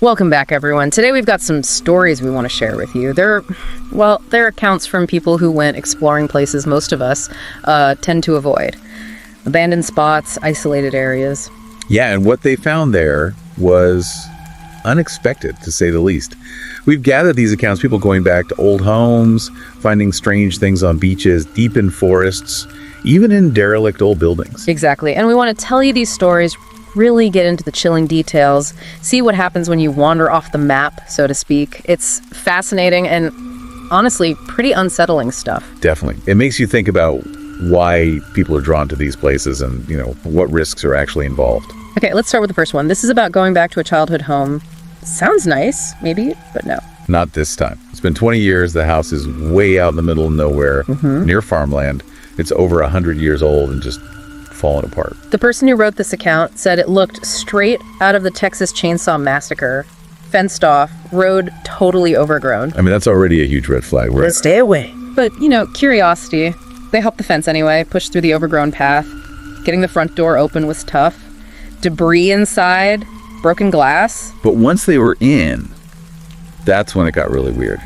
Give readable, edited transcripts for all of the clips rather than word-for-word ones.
Welcome back, everyone. Today we've got some stories we want to share with you. They're accounts from people who went exploring places most of us tend to avoid. Abandoned spots, isolated areas. Yeah, and what they found there was unexpected, to say the least. We've gathered these accounts, people going back to old homes, finding strange things on beaches, deep in forests, even in derelict old buildings. Exactly. And we want to tell you these stories, really get into the chilling details, see what happens when you wander off the map, so to speak. It's fascinating and honestly pretty unsettling stuff. Definitely. It makes you think about why people are drawn to these places and, what risks are actually involved. Okay, let's start with the first one. This is about going back to a childhood home. Sounds nice, maybe, but no. Not this time. It's been 20 years. The house is way out in the middle of nowhere, near farmland. It's over 100 years old and just fallen apart. The person who wrote this account said it looked straight out of the Texas Chainsaw Massacre. Fenced off, road totally overgrown. I mean, that's already a huge red flag. Right? Stay away. But, curiosity. They hopped the fence anyway, pushed through the overgrown path. Getting the front door open was tough. Debris inside, broken glass. But once they were in, that's when it got really weird.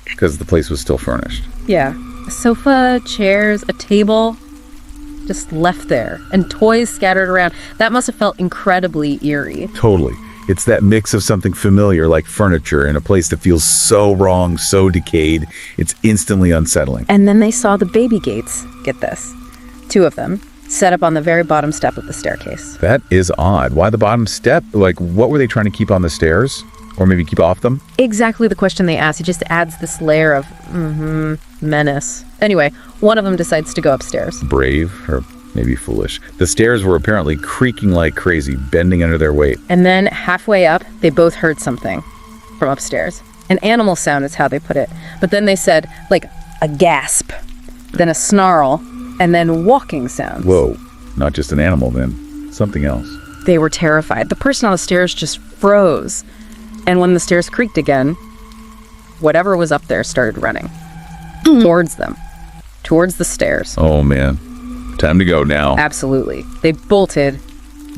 Because the place was still furnished. Yeah. A sofa, chairs, a table, just left there. And toys scattered around. That must have felt incredibly eerie. Totally. It's that mix of something familiar, like furniture, in a place that feels so wrong, so decayed, it's instantly unsettling. And then they saw the baby gates, get this, 2 of them, set up on the very bottom step of the staircase. That is odd. Why the bottom step? Like, what were they trying to keep on the stairs? Or maybe keep off them? Exactly the question they asked. It just adds this layer of, menace. Anyway, one of them decides to go upstairs. Brave, or maybe foolish. The stairs were apparently creaking like crazy, bending under their weight. And then, halfway up, they both heard something from upstairs. An animal sound is how they put it. But then they said, like, a gasp, then a snarl, and then walking sounds. Whoa, not just an animal then, something else. They were terrified. The person on the stairs just froze. And when the stairs creaked again, whatever was up there started running. Towards them. Towards the stairs. Oh, man. Time to go now. Absolutely. They bolted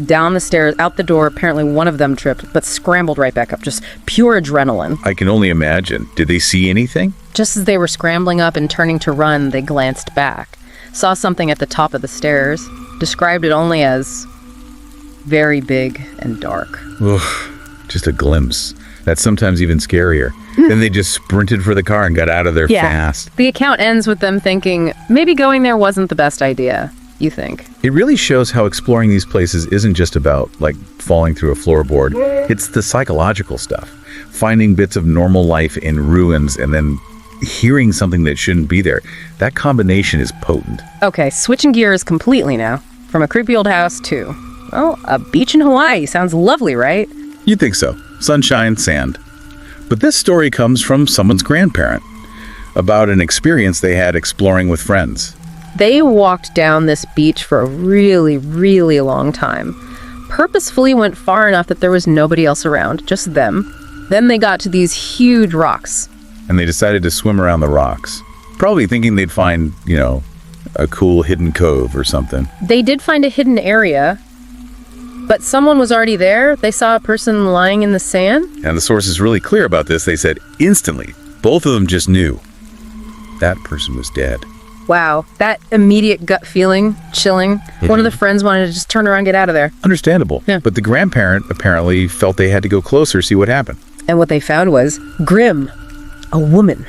down the stairs, out the door. Apparently one of them tripped, but scrambled right back up. Just pure adrenaline. I can only imagine. Did they see anything? Just as they were scrambling up and turning to run, they glanced back. Saw something at the top of the stairs. Described it only as very big and dark. Ugh. Just a glimpse. That's sometimes even scarier. Then they just sprinted for the car and got out of there fast. The account ends with them thinking, maybe going there wasn't the best idea, you think. It really shows how exploring these places isn't just about, like, falling through a floorboard. It's the psychological stuff. Finding bits of normal life in ruins and then hearing something that shouldn't be there. That combination is potent. Okay, switching gears completely now. From a creepy old house to, well, a beach in Hawaii. Sounds lovely, right? You'd think so. Sunshine, sand. But this story comes from someone's grandparent about an experience they had exploring with friends. They walked down this beach for a really, really long time. Purposefully went far enough that there was nobody else around, just them. Then they got to these huge rocks. And they decided to swim around the rocks. Probably thinking they'd find, a cool hidden cove or something. They did find a hidden area, but someone was already there. They saw a person lying in the sand. And the source is really clear about this. They said instantly, both of them just knew that person was dead. Wow, that immediate gut feeling, chilling. One of the friends wanted to just turn around and get out of there. Understandable. Yeah. But the grandparent apparently felt they had to go closer, see what happened. And what they found was Grim, a woman,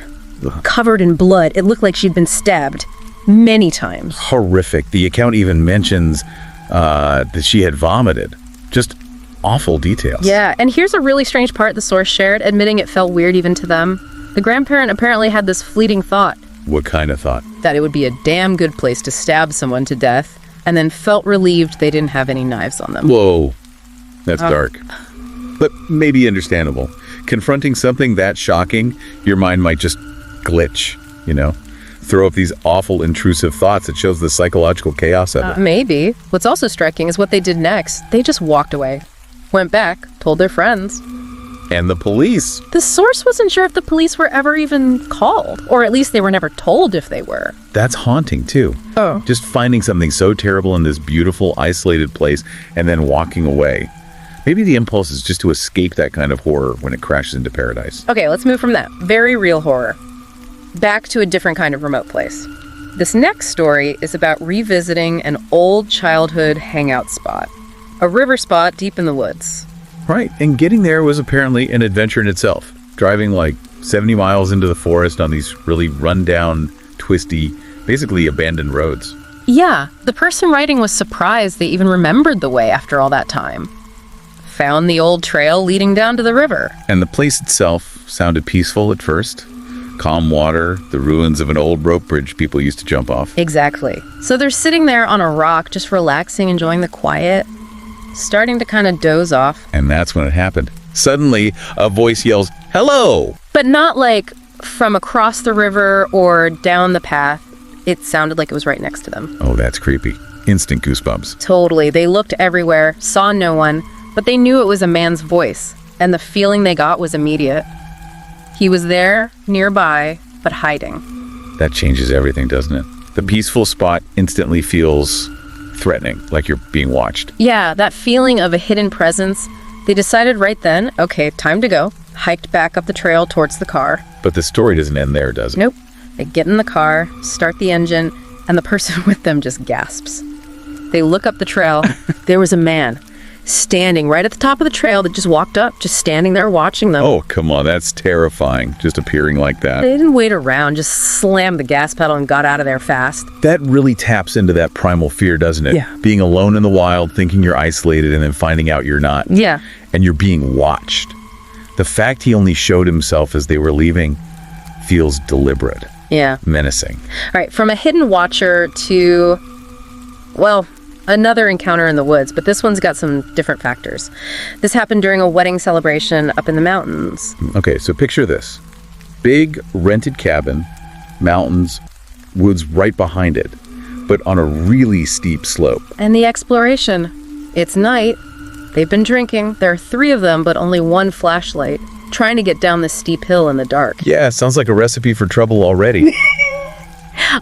covered in blood. It looked like she'd been stabbed many times. Horrific. The account even mentions that she had vomited. Just awful details. Yeah, and here's a really strange part the source shared, admitting it felt weird even to them. The grandparent apparently had this fleeting thought. What kind of thought? That it would be a damn good place to stab someone to death, and then felt relieved they didn't have any knives on them. Whoa. That's dark. But maybe understandable. Confronting something that shocking, your mind might just glitch, throw up these awful intrusive thoughts. It shows the psychological chaos of it. Maybe. What's also striking is what they did next. They just walked away. Went back, told their friends. And the police. The source wasn't sure if the police were ever even called, or at least they were never told if they were. That's haunting, too. Oh. Just finding something so terrible in this beautiful, isolated place and then walking away. Maybe the impulse is just to escape that kind of horror when it crashes into paradise. Okay, let's move from that very real horror back to a different kind of remote place. This next story is about revisiting an old childhood hangout spot, a river spot deep in the woods. Right, and getting there was apparently an adventure in itself. Driving like 70 miles into the forest on these really run-down, twisty, basically abandoned roads. Yeah, the person writing was surprised they even remembered the way after all that time. Found the old trail leading down to the river. And the place itself sounded peaceful at first. Calm water, the ruins of an old rope bridge people used to jump off. Exactly. So they're sitting there on a rock, just relaxing, enjoying the quiet, starting to kind of doze off. And that's when it happened. Suddenly, a voice yells, "Hello!" But not like from across the river or down the path. It sounded like it was right next to them. Oh, that's creepy. Instant goosebumps. Totally. They looked everywhere, saw no one, but they knew it was a man's voice, and the feeling they got was immediate. He was there, nearby, but hiding. That changes everything, doesn't it? The peaceful spot instantly feels threatening, like you're being watched. Yeah, that feeling of a hidden presence. They decided right then, okay, time to go. Hiked back up the trail towards the car. But the story doesn't end there, does it? Nope. They get in the car, start the engine, and the person with them just gasps. They look up the trail. There was a man standing right at the top of the trail that just walked up, just standing there watching them. Oh, come on. That's terrifying, just appearing like that. They didn't wait around, just slammed the gas pedal and got out of there fast. That really taps into that primal fear, doesn't it? Yeah. Being alone in the wild, thinking you're isolated, and then finding out you're not. Yeah. And you're being watched. The fact he only showed himself as they were leaving feels deliberate. Yeah. Menacing. All right, from a hidden watcher to, well, another encounter in the woods, but this one's got some different factors. This happened during a wedding celebration up in the mountains. Okay, so picture this. Big rented cabin, mountains, woods right behind it, but on a really steep slope. And the exploration. It's night. They've been drinking. There are 3 of them, but only 1 flashlight, trying to get down this steep hill in the dark. Yeah, sounds like a recipe for trouble already.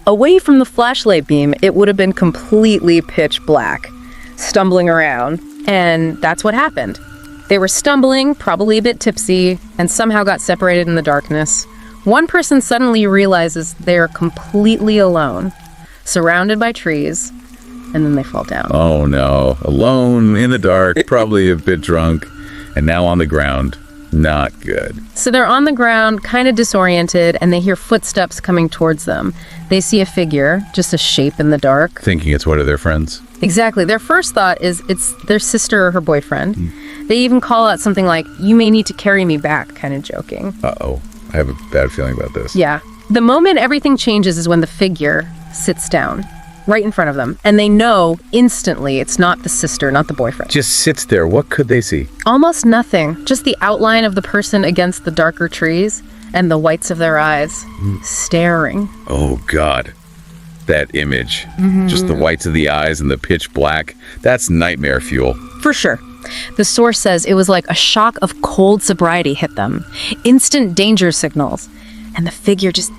Away from the flashlight beam, it would have been completely pitch black, stumbling around, and that's what happened. They were stumbling, probably a bit tipsy, and somehow got separated in the darkness. One person suddenly realizes they're completely alone, surrounded by trees, and then they fall down. Oh no, alone, in the dark, probably a bit drunk, and now on the ground. Not good. So they're on the ground, kind of disoriented, and they hear footsteps coming towards them. They see a figure, just a shape in the dark. Thinking it's one of their friends. Exactly. Their first thought is it's their sister or her boyfriend. They even call out something like, "You may need to carry me back," kind of joking. Uh-oh. I have a bad feeling about this. Yeah. The moment everything changes is when the figure sits down right in front of them, and they know instantly it's not the sister, not the boyfriend. Just sits there. What could they see? Almost nothing. Just the outline of the person against the darker trees and the whites of their eyes, staring. Oh, God. That image. Just the whites of the eyes and the pitch black. That's nightmare fuel. For sure. The source says it was like a shock of cold sobriety hit them. Instant danger signals. And the figure just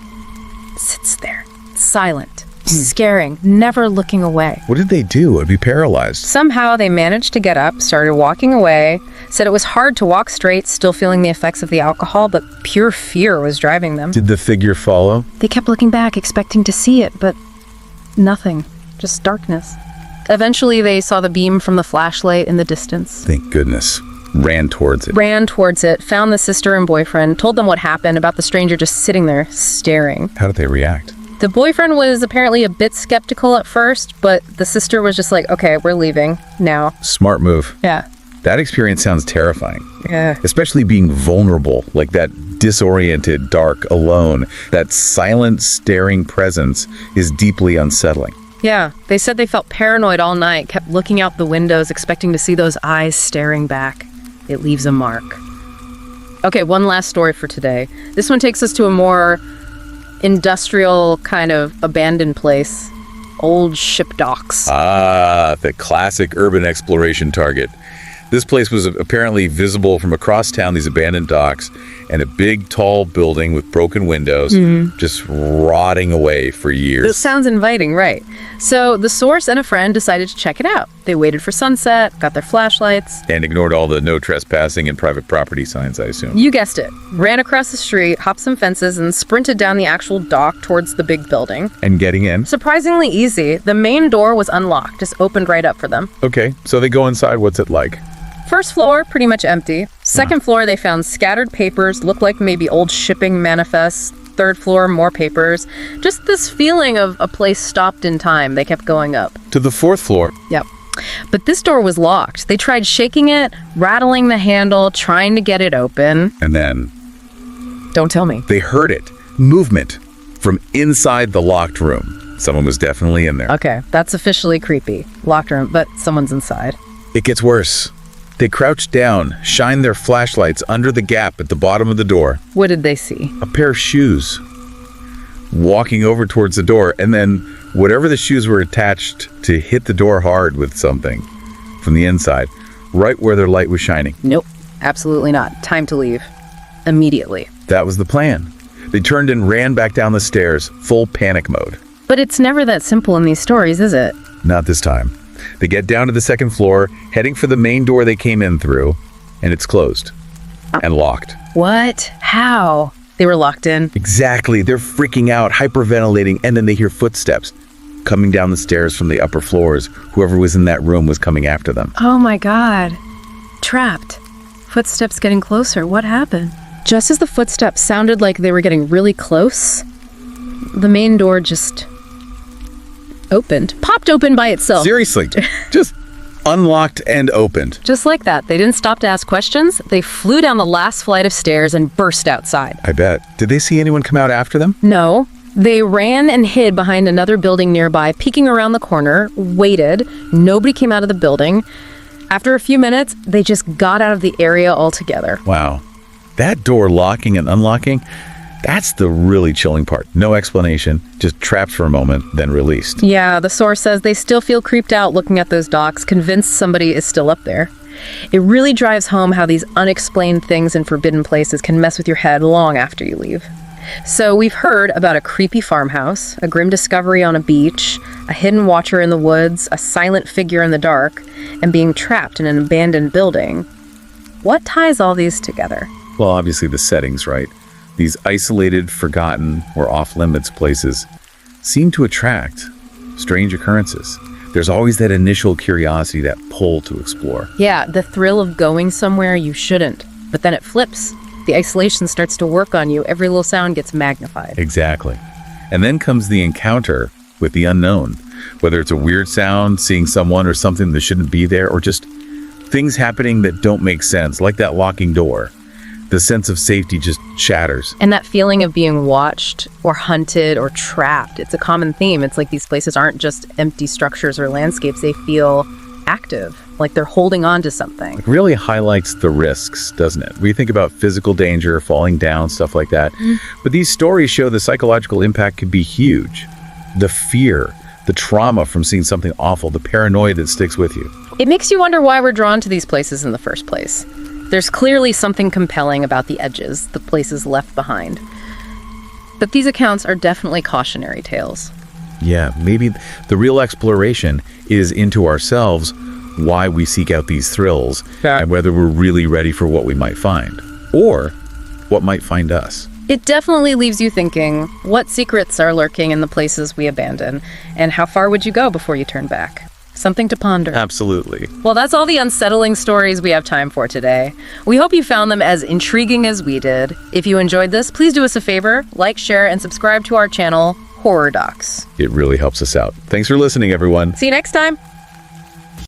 sits there, silent, scaring, never looking away. What did they do? I'd be paralyzed. Somehow they managed to get up, started walking away, said it was hard to walk straight, still feeling the effects of the alcohol, but pure fear was driving them. Did the figure follow? They kept looking back, expecting to see it, but nothing. Just darkness. Eventually they saw the beam from the flashlight in the distance. Thank goodness. Ran towards it. Ran towards it, found the sister and boyfriend, told them what happened about the stranger just sitting there, staring. How did they react? The boyfriend was apparently a bit skeptical at first, but the sister was just like, okay, we're leaving now. Smart move. Yeah. That experience sounds terrifying. Yeah. Especially being vulnerable, like that disoriented, dark, alone. That silent, staring presence is deeply unsettling. Yeah. They said they felt paranoid all night, kept looking out the windows, expecting to see those eyes staring back. It leaves a mark. Okay, one last story for today. This one takes us to a more industrial kind of abandoned place. Old ship docks. Ah, the classic urban exploration target. This place was apparently visible from across town, these abandoned docks, and a big, tall building with broken windows, just rotting away for It years. sounds inviting, right? So the source and a friend decided to check it out. They waited for sunset, got their flashlights. And ignored all the no trespassing and private property signs, I assume. You guessed it. Ran across the street, hopped some fences, and sprinted down the actual dock towards the big building. And getting in? Surprisingly easy. The main door was unlocked, just opened right up for them. Okay, so they go inside. What's it like? First floor, pretty much empty. Second floor, they found scattered papers, looked like maybe old shipping manifests. Third floor, more papers. Just this feeling of a place stopped in time. They kept going up. To the fourth floor. Yep. But this door was locked. They tried shaking it, rattling the handle, trying to get it open. And then Don't tell me. they heard it. Movement from inside the locked room. Someone was definitely in there. Okay, that's officially creepy. Locked room, but someone's inside. It gets worse. They crouched down, shined their flashlights under the gap at the bottom of the door. What did they see? A pair of shoes. Walking over towards the door, and then whatever the shoes were attached to hit the door hard with something from the inside, right where their light was shining. Nope, absolutely not. Time to leave. Immediately. That was the plan. They turned and ran back down the stairs, full panic mode. But it's never that simple in these stories, is it? Not this time. They get down to the second floor, heading for the main door they came in through, and it's closed and locked. What? How? They were locked in. Exactly. They're freaking out, hyperventilating, and then they hear footsteps coming down the stairs from the upper floors. Whoever was in that room was coming after them. Oh my god. Trapped. Footsteps getting closer. What happened? Just as the footsteps sounded like they were getting really close, the main door just popped open by itself. Seriously, just unlocked and opened. Just like that. They didn't stop to ask questions. They flew down the last flight of stairs and burst outside. I bet. Did they see anyone come out after them? No. They ran and hid behind another building nearby, peeking around the corner, waited. Nobody came out of the building. After a few minutes, they just got out of the area altogether. Wow. That door locking and unlocking, that's the really chilling part. No explanation, just trapped for a moment, then released. Yeah, the source says they still feel creeped out looking at those docks, convinced somebody is still up there. It really drives home how these unexplained things in forbidden places can mess with your head long after you leave. So we've heard about a creepy farmhouse, a grim discovery on a beach, a hidden watcher in the woods, a silent figure in the dark, and being trapped in an abandoned building. What ties all these together? Well, obviously the settings, right? These isolated, forgotten, or off-limits places seem to attract strange occurrences. There's always that initial curiosity, that pull to explore. Yeah, the thrill of going somewhere you shouldn't. But then it flips. The isolation starts to work on you. Every little sound gets magnified. Exactly. And then comes the encounter with the unknown. Whether it's a weird sound, seeing someone or something that shouldn't be there, or just things happening that don't make sense, like that locking door. The sense of safety just shatters. And that feeling of being watched or hunted or trapped, it's a common theme. It's like these places aren't just empty structures or landscapes. They feel active, like they're holding on to something. It really highlights the risks, doesn't it? We think about physical danger, falling down, stuff like that. But these stories show the psychological impact could be huge. The fear, the trauma from seeing something awful, the paranoia that sticks with you. It makes you wonder why we're drawn to these places in the first place. There's clearly something compelling about the edges, the places left behind. But these accounts are definitely cautionary tales. Yeah, maybe the real exploration is into ourselves, why we seek out these thrills, and whether we're really ready for what we might find, or what might find us. It definitely leaves you thinking, what secrets are lurking in the places we abandon, and how far would you go before you turn back? Something to ponder. Absolutely. Well, that's all the unsettling stories we have time for today. We hope you found them as intriguing as we did. If you enjoyed this, please do us a favor, like, share, and subscribe to our channel, Horror Docs. It really helps us out. Thanks for listening, everyone. See you next time.